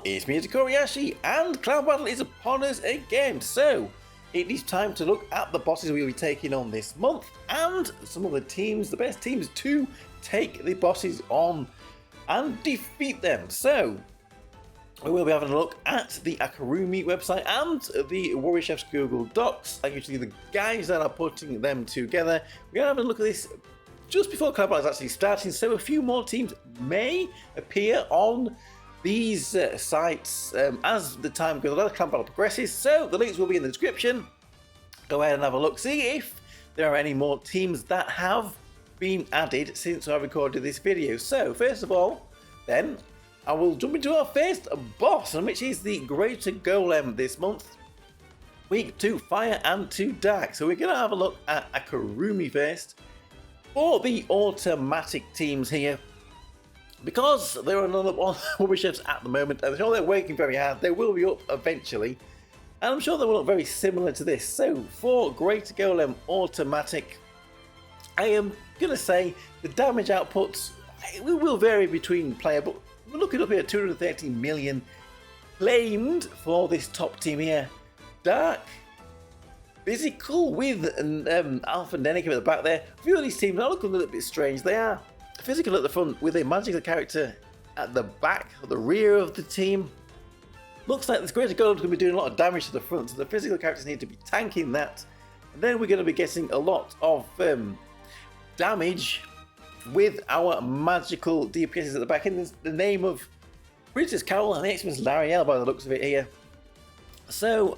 it's me, Tokkuri Yashi, and Clown Battle is upon us again. So, it is time to look at the bosses we'll be taking on this month, and some of the teams, the best teams to take the bosses on and defeat them. So, we will be having a look at the Akarumi website and the Warrior Chef's Google Docs, and usually the guys that are putting them together. We're going to have a look at this just before Clown Battle is actually starting, so a few more teams may appear on these sites as the time goes on, as Clown Battle progresses. So the links will be in the description. Go ahead and have a look, see if there are any more teams that have been added since I recorded this video. So first of all, then, I will jump into our first boss, which is the Greater Golem this month. Week 2 Fire and 2 Dark. So we're going to have a look at Akarumi first. For the automatic teams here, because there are none of Warrior Chefs at the moment, and I'm sure they're working very hard, they will be up eventually, and I'm sure they will look very similar to this. So for Greater Golem Automatic, I am going to say the damage outputs will vary between player, but we're looking up here at 230 million claimed for this top team here. Dark Physical with Alpha Denica at the back there. A few of these teams are looking a little bit strange. They are physical at the front with a magical character at the back or the rear of the team. Looks like this Greater Golem's going to be doing a lot of damage to the front, so the physical characters need to be tanking that. And then we're going to be getting a lot of damage with our magical DPSs at the back. In the name of Princess Carol and Xmas Lariel by the looks of it here. So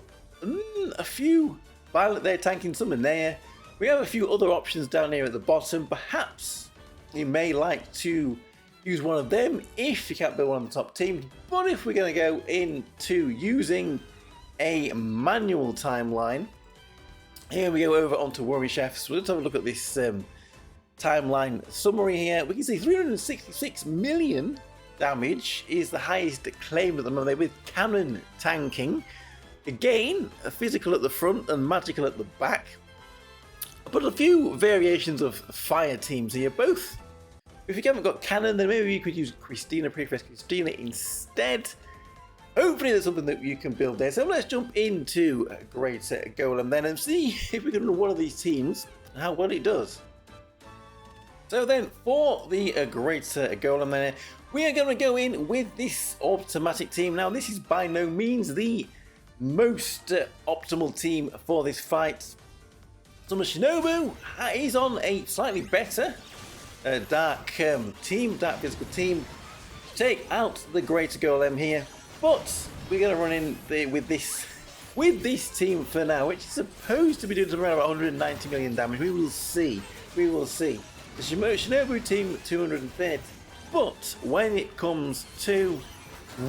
a few Violet there tanking some in there. We have a few other options down here at the bottom. Perhaps you may like to use one of them if you can't build one of the top teams. But if we're going to go into using a manual timeline, here we go over onto Warrior Chefs. We'll just have a look at this timeline summary here. We can see 366 million damage is the highest claimed at the moment with cannon tanking. Again, a physical at the front and magical at the back. But a few variations of fire teams here. Both, if you haven't got cannon, then maybe you could use Christina, Princess Christina instead. Hopefully there's something that you can build there. So let's jump into Greater Golem then and see if we can run one of these teams and how well it does. So then, for the Greater Golem then, we are going to go in with this automatic team. Now this is by no means the most optimal team for this fight. Summer Shinobu is on a slightly better dark team, dark physical team to take out the Greater Golem here, but we're going to run in with this team for now, which is supposed to be doing around 190 million damage. We will see. We will see. The Shinobu team 230, but when it comes to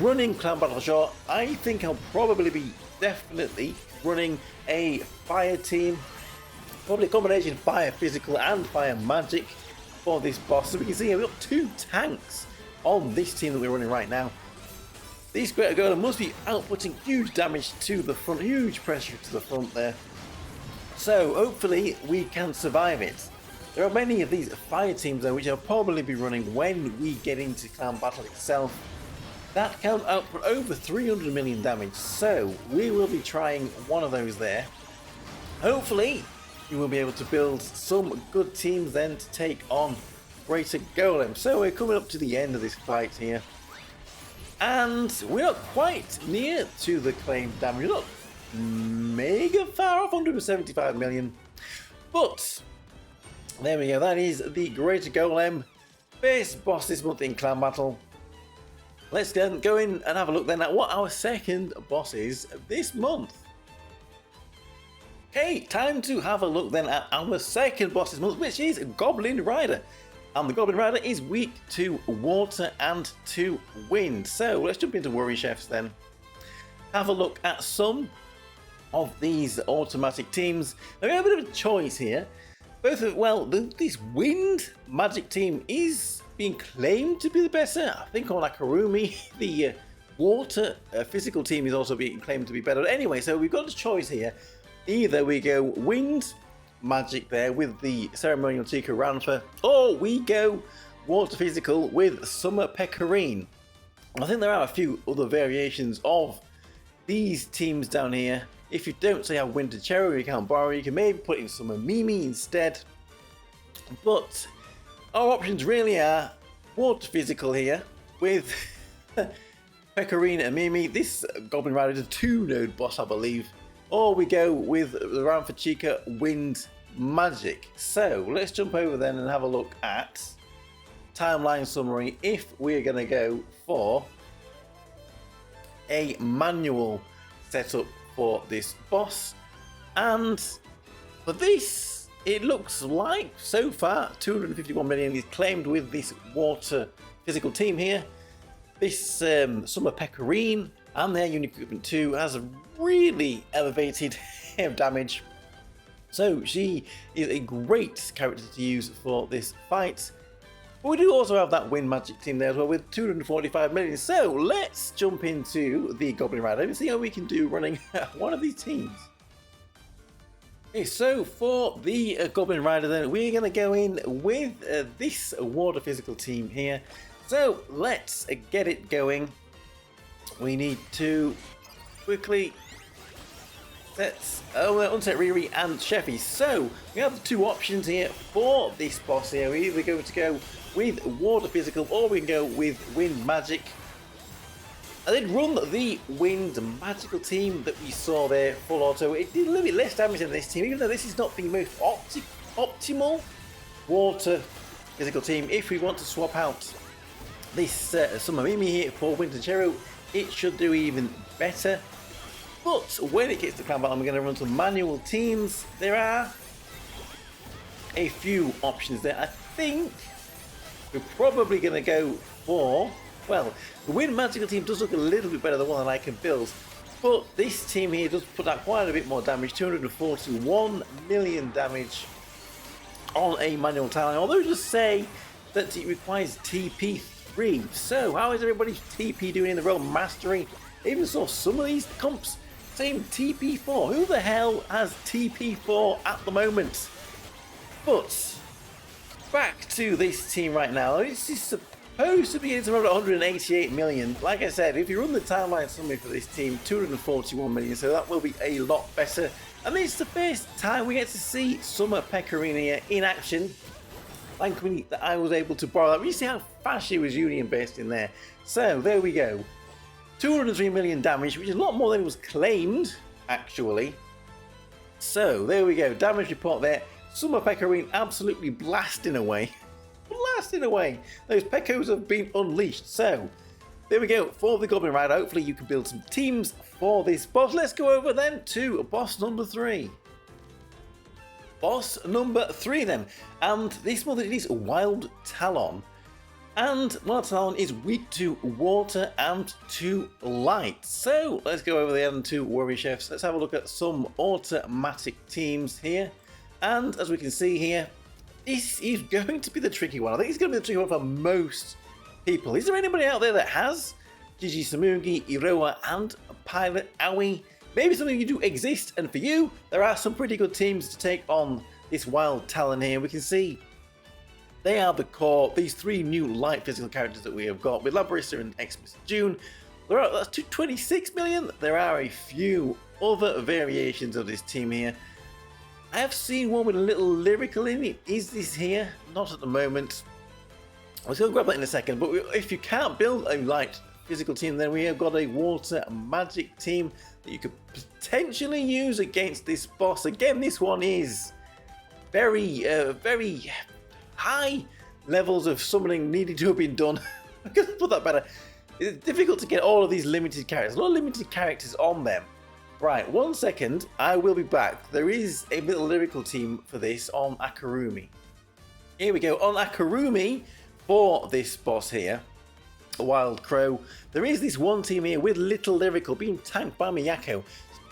running Clown Battle Short, I think I'll probably be definitely running a fire team, probably a combination of fire physical and fire magic for this boss. So we can see here we've got 2 tanks on this team that we're running right now. These Greater Golem must be outputting huge damage to the front, huge pressure to the front there. So hopefully we can survive it. There are many of these fire teams though which I'll probably be running when we get into Clown Battle itself. That can output over 300 million damage, so we will be trying one of those there. Hopefully, you will be able to build some good teams then to take on Greater Golem. So we're coming up to the end of this fight here. And we're not quite near to the claimed damage. We're not mega far off, 175 million. But, there we go, that is the Greater Golem first boss this month in Clown Battle. Let's go in and have a look then at what our second boss is this month. Okay, time to have a look then at our second boss this month, which is Goblin Rider. And the Goblin Rider is weak to water and to wind. So let's jump into Warrior Chefs then. Have a look at some of these automatic teams. Now we have a bit of a choice here. Both of, well, this wind magic team is being claimed to be the better. I think on Akarumi, the water physical team is also being claimed to be better. Anyway, so we've got a choice here. Either we go wind magic there with the ceremonial Chica Ranfa, or we go water physical with Summer Pecorine. I think there are a few other variations of these teams down here. If you don't say have Winter Cherry, you can't borrow, you can maybe put in some Mimi instead. But our options really are Water Physical here with Pecorine and Mimi. This Goblin Rider is a 2-node boss, I believe. Or we go with the round for Chica Wind Magic. So let's jump over then and have a look at timeline summary if we're going to go for a manual setup for this boss. And for this, it looks like so far 251 million is claimed with this Water Physical team here. This Summer Pecorine and their unit equipment too has really elevated damage. So she is a great character to use for this fight. But we do also have that Wind Magic team there as well with 245 million. So let's jump into the Goblin Rider and see how we can do running one of these teams. Okay, so for the Goblin Rider then, we're going to go in with this Water Physical team here. So let's get it going. We need to quickly unset Riri and Sheffy. So we have the two options here for this boss here. We're either going to go with Water Physical or we can go with Wind Magic. I did run the Wind Magical team that we saw there full auto. It did a little bit less damage than this team, even though this is not the most optimal Water Physical team. If we want to swap out this Summer Mimi here for Winter Cherry, it should do even better. But when it gets to clan battle, we're going to run some manual teams. There are a few options there. I think we're probably going to go for, well, the Wind Magical team does look a little bit better than one that I can build. But this team here does put out quite a bit more damage, 241 million damage on a manual Talon. Although just say that it requires TP3. So how is everybody's TP doing in the Realm Mastery? I even saw some of these comps saying TP4. Who the hell has TP4 at the moment? But back to this team right now. This is supposed to be into around 188 million. Like I said, if you run the timeline summary for this team, 241 million, so that will be a lot better. And this is the first time we get to see Summer Pecorine here in action. Thankfully that I was able to borrow that. You see how fast she was Union based in there. So there we go. 203 million damage, which is a lot more than it was claimed, actually. So there we go. Damage report there. Summer Pecorine absolutely blasting away. Blasting away. Those Pecos have been unleashed. So there we go for the Goblin Rider. Hopefully you can build some teams for this boss. Let's go over then to boss number 3. Boss number 3 then. And this one is Wild Talon. And Wild Talon is weak to water and to light. So let's go over there to Worry Chefs. Let's have a look at some automatic teams here. And as we can see here, this is going to be the tricky one. I think it's going to be the tricky one for most people. Is there anybody out there that has Gigi Samugi, Iroha, and Pilot Aoi? Maybe some of you do exist, and for you, there are some pretty good teams to take on this Wild Talon here. We can see they are the core, these 3 new light physical characters that we have got with Labrissa and Xmas June. That's 226 million. There are a few other variations of this team here. I have seen one with a little lyrical in it. Is this here? Not at the moment. I was going to grab that in a second, but if you can't build a light physical team, then we have got a water magic team that you could potentially use against this boss. Again, this one is very high levels of summoning needed to have been done. I could put that better. It's difficult to get all of these limited characters. A lot of limited characters on them. Right, 1 second. I will be back. There is a little lyrical team for this on Akarumi. Here we go. On Akarumi for this boss here, Wild Crow, there is this one team here with little lyrical being tanked by Miyako.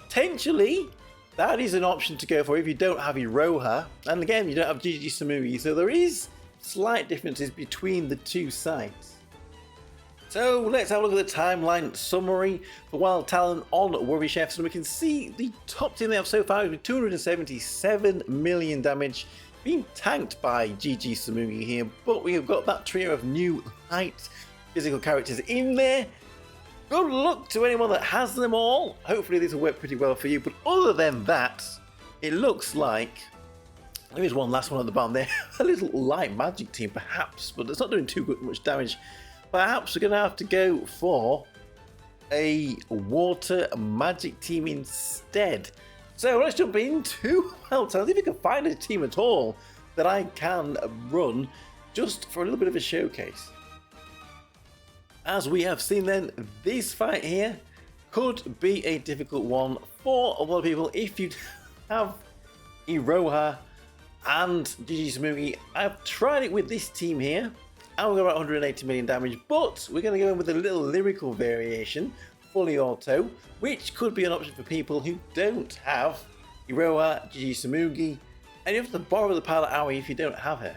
Potentially, that is an option to go for if you don't have Iroha. And again, you don't have Gigi Samugi. So there is slight differences between the two sides. So let's have a look at the timeline summary for Wild Talon on Worry Chefs. And we can see the top team they have so far with 277 million damage being tanked by Gigi Samugi here. But we have got that trio of new light physical characters in there. Good luck to anyone that has them all. Hopefully this will work pretty well for you. But other than that, it looks like there is one last one at the bottom there. A little light magic team perhaps, but it's not doing too much damage. Perhaps we're going to have to go for a water magic team instead. So let's jump into, well, tell me if you can find a team at all that I can run just for a little bit of a showcase. As we have seen then, this fight here could be a difficult one for a lot of people. If you have Iroha and GG Samugi, I've tried it with this team here, and we've got about 180 million damage, but we're going to go in with a little lyrical variation, fully auto, which could be an option for people who don't have Iroha, GG Samugi, and you have to borrow the Pilot Aoi if you don't have her.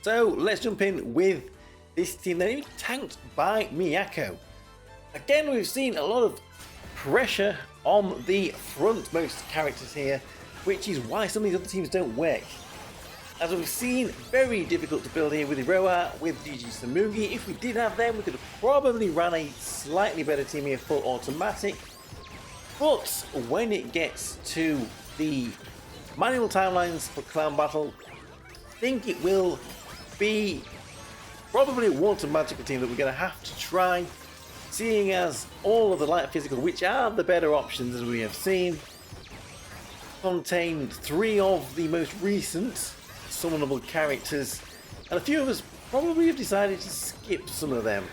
So let's jump in with this team then, tanked by Miyako. Again, we've seen a lot of pressure on the frontmost characters here, which is why some of these other teams don't work. As we've seen, very difficult to build here with Iroha, with GG Samugi. If we did have them, we could have probably run a slightly better team here, full automatic. But when it gets to the manual timelines for Clown Battle, I think it will be probably a water magical team that we're going to have to try, seeing as all of the light physical, which are the better options as we have seen, contain 3 of the most recent summonable characters, and a few of us probably have decided to skip some of them.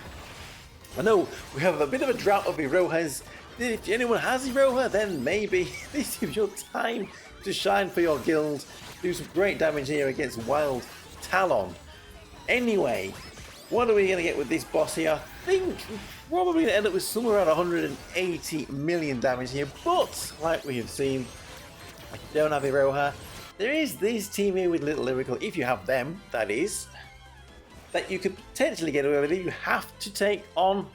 I know we have a bit of a drought of Irohas. If anyone has Iroha, then maybe this is your time to shine for your guild, do some great damage here against Wild Talon. Anyway, what are we going to get with this boss here? I think we're probably going to end up with somewhere around 180 million damage here, but like we have seen, if you don't have Iroha, there is this team here with Little Lyrical, if you have them, that is, that you could potentially get away with it. You have to take on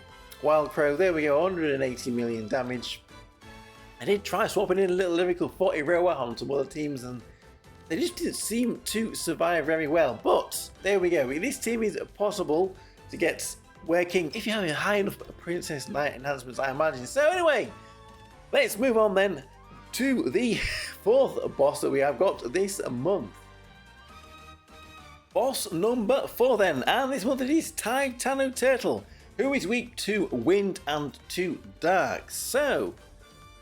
Wild Crow. There we go, 180 million damage. I did try swapping in a Little Lyrical for Iroha on some other teams, and they just didn't seem to survive very well. But there we go. This team is possible to get working if you have a high enough Princess Knight enhancements, I imagine. So anyway, let's move on then to the 4th boss that we have got this month. Boss number 4 then, and this month it is Titano Turtle, who is weak to wind and to dark. So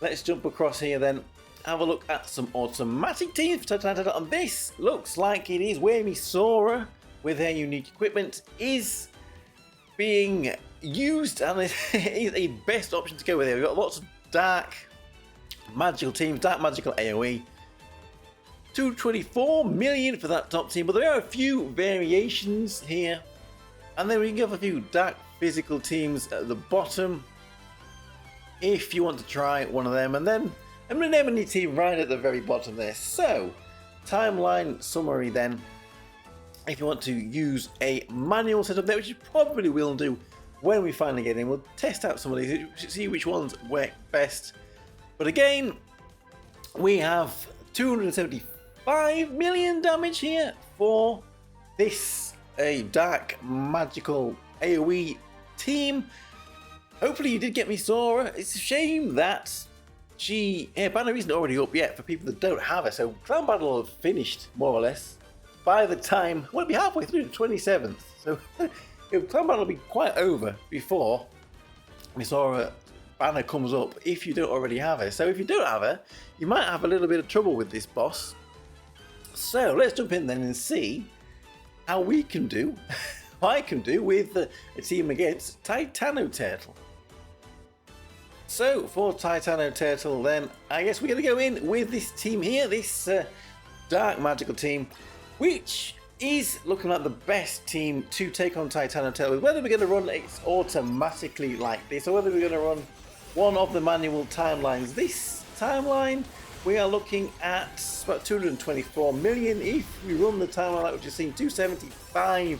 let's jump across here then, have a look at some automatic teams for Titano Turtle, and this looks like it is where Misora, with her unique equipment, is being used, and it is a best option to go with here. We've got lots of dark magical teams, dark magical AoE. 224 million for that top team, but there are a few variations here, and then we can have a few dark physical teams at the bottom if you want to try one of them, and then an anemone team right at the very bottom there. So timeline summary then, if you want to use a manual setup there, which you probably will do when we finally get in, we'll test out some of these, see which ones work best. But again, we have 275 million damage here for this dark magical AoE team. Hopefully you did get Misora. It's a shame that her banner isn't already up yet for people that don't have her. So Clan Battle will have finished more or less by the time, well, it'll be halfway through the 27th. So Clan Battle will be quite over before Misora banner comes up if you don't already have her. So if you don't have her, you might have a little bit of trouble with this boss. So let's jump in then and see how we can do, I can do with a team against Titano Turtle. So for Titano Turtle then, I guess we're going to go in with this team here, this dark magical team, which is looking like the best team to take on Titano Turtle. Whether we're going to run it automatically like this, or whether we're going to run one of the manual timelines. This timeline, we are looking at about 224 million. If we run the timeline like we've just seen, 275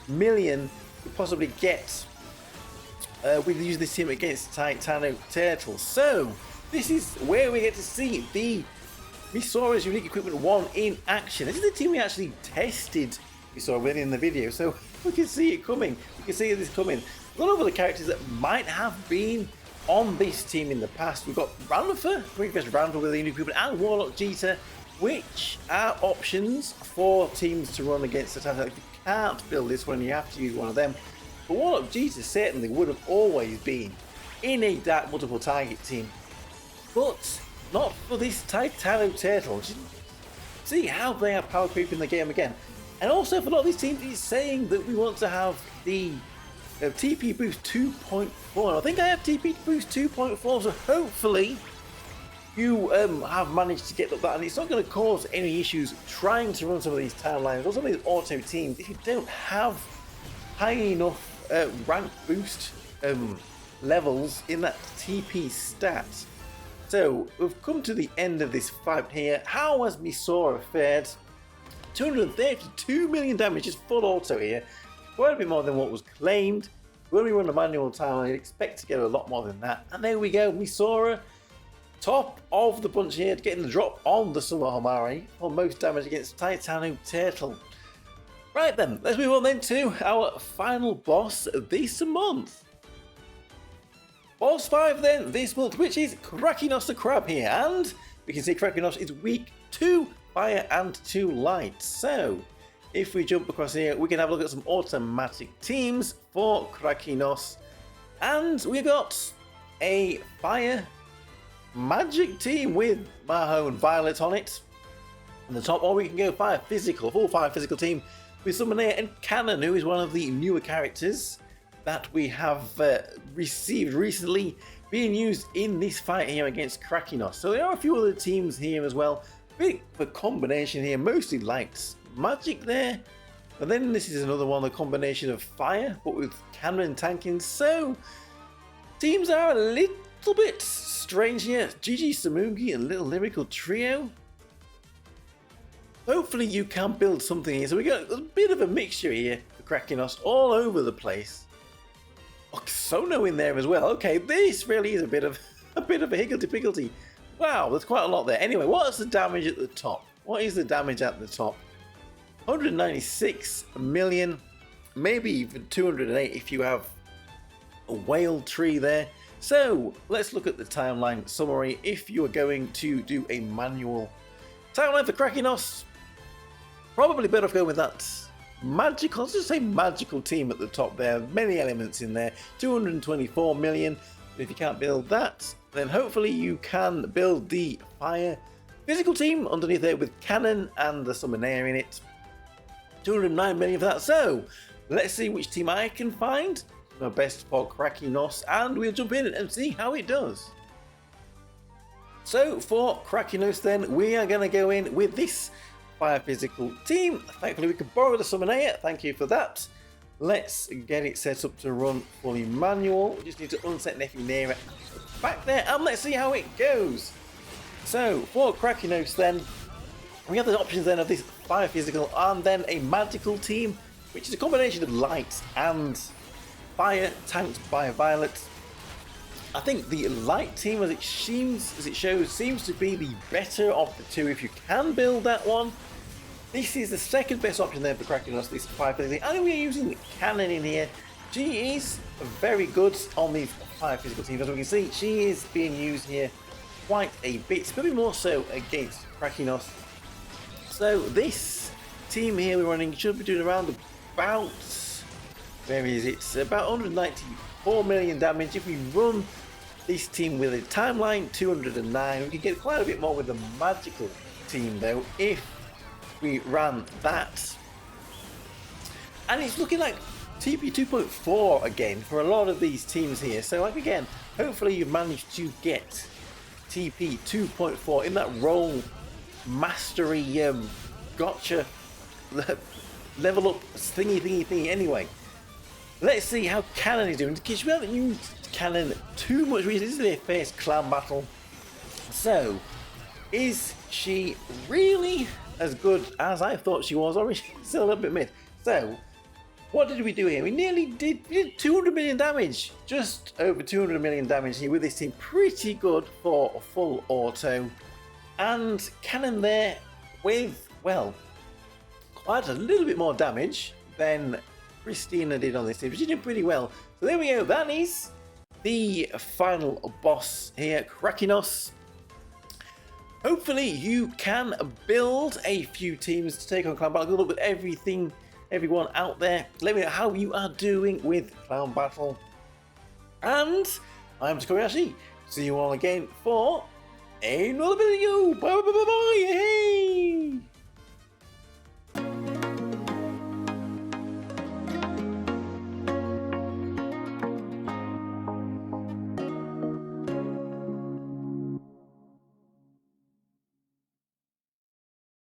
million to possibly get with using this team against Titano Turtle. So this is where we get to see the Misora's unique equipment 1 in action. This is the team we actually tested we saw already in the video, so we can see it coming. We can see this coming. A lot of other characters that might have been on this team in the past. We've got Ranulfer, previous Ranulfer with the new people, and Warlock Jeter, which are options for teams to run against the Talon. If you can't build this one, you have to use one of them. But Warlock Jeter certainly would have always been in a dark multiple target team, but not for this Titano Turtle. See how they are power creeping the game again. And also for a lot of these teams, it's saying that we want to have the TP boost 2.4. I think I have TP boost 2.4, so hopefully you have managed to get up that, and it's not going to cause any issues trying to run some of these timelines or some of these auto teams if you don't have high enough rank boost levels in that TP stat. So we've come to the end of this fight here. How has Misora fared? 232 million damage, just full auto here. Quite a bit more than what was claimed. When we run a manual time, I'd expect to get a lot more than that. And there we go, Misora, top of the bunch here, getting the drop on the Summer Homari for most damage against Titano Turtle. Right then, let's move on then to our final boss this month. Boss 5 then this month, which is Krakenos the Crab here, and we can see Krakenos is weak to fire and to light. So if we jump across here, we can have a look at some automatic teams for Krakenos, and we've got a fire magic team with Maho and Violet on it on the top, or we can go fire physical, full fire physical team with Summoner and Cannon, who is one of the newer characters that we have received recently, being used in this fight here against Krakenos. So there are a few other teams here as well. Bit of a combination here, mostly lights, magic there, and then this is another one, a combination of fire, but with cannon tanking. So teams are a little bit strange here. Gigi Samugi and Little Lyrical Trio. Hopefully you can build something here. So we got a bit of a mixture here for Krakenos all over the place. Sono in there as well. Okay, this really is a bit of a higgledy-piggledy. Wow, there's quite a lot there. Anyway, what's the damage at the top? What is the damage at the top? 196 million, maybe even 208 if you have a whale tree there. So let's look at the timeline summary. If you are going to do a manual timeline for Krakenos, probably better off going with that magical, let's just say magical team at the top there. Many elements in there. 224 million. If you can't build that, then hopefully you can build the fire physical team underneath there with Cannon and the Summoner in it. 209 million for that. So let's see which team I can find the best for Krakenos, and we'll jump in and see how it does. So for Krakenos then, we are going to go in with this fire physical team. Thankfully we can borrow the Summoner, thank you for that. Let's get it set up to run fully manual. We just need to unset Nefinera back there, and let's see how it goes. So for Krakenos then, we have the options then of this fire physical and then a magical team, which is a combination of light and fire tanked by Violet. I think the light team, as it shows, seems to be the better of the two if you can build that one. This is the second best option there for Krakenos, this fire physical. And we're using Cannon in here. She is very good on these fire physical teams. As we can see, she is being used here quite a bit, maybe more so against Krakenos. So this team here we're running should be doing around about, where is it? It's about 194 million damage. If we run this team with a timeline 209, we can get quite a bit more with the magical team though if we ran that. And it's looking like TP 2.4 again for a lot of these teams here. So like again, hopefully you've managed to get TP 2.4 in that role mastery gotcha level up thingy. Anyway, let's see how Cannon is doing, because we haven't used Cannon too much recently. This is their first clan battle. So is she really as good as I thought she was, or is she still a little bit mid? So what did we do here? We nearly did 200 million damage, just over 200 million damage here with this team. Pretty good for a full auto. And Cannon there with, well, I had a little bit more damage than Christina did on this team, but she did pretty well. So there we go, that is the final boss here, Krakenos. Hopefully you can build a few teams to take on Clown Battle. Good luck with everyone out there. Let me know how you are doing with Clown Battle. And I'm Tokkuri Yashi. See you all again for another video. Bye bye bye bye. Hey.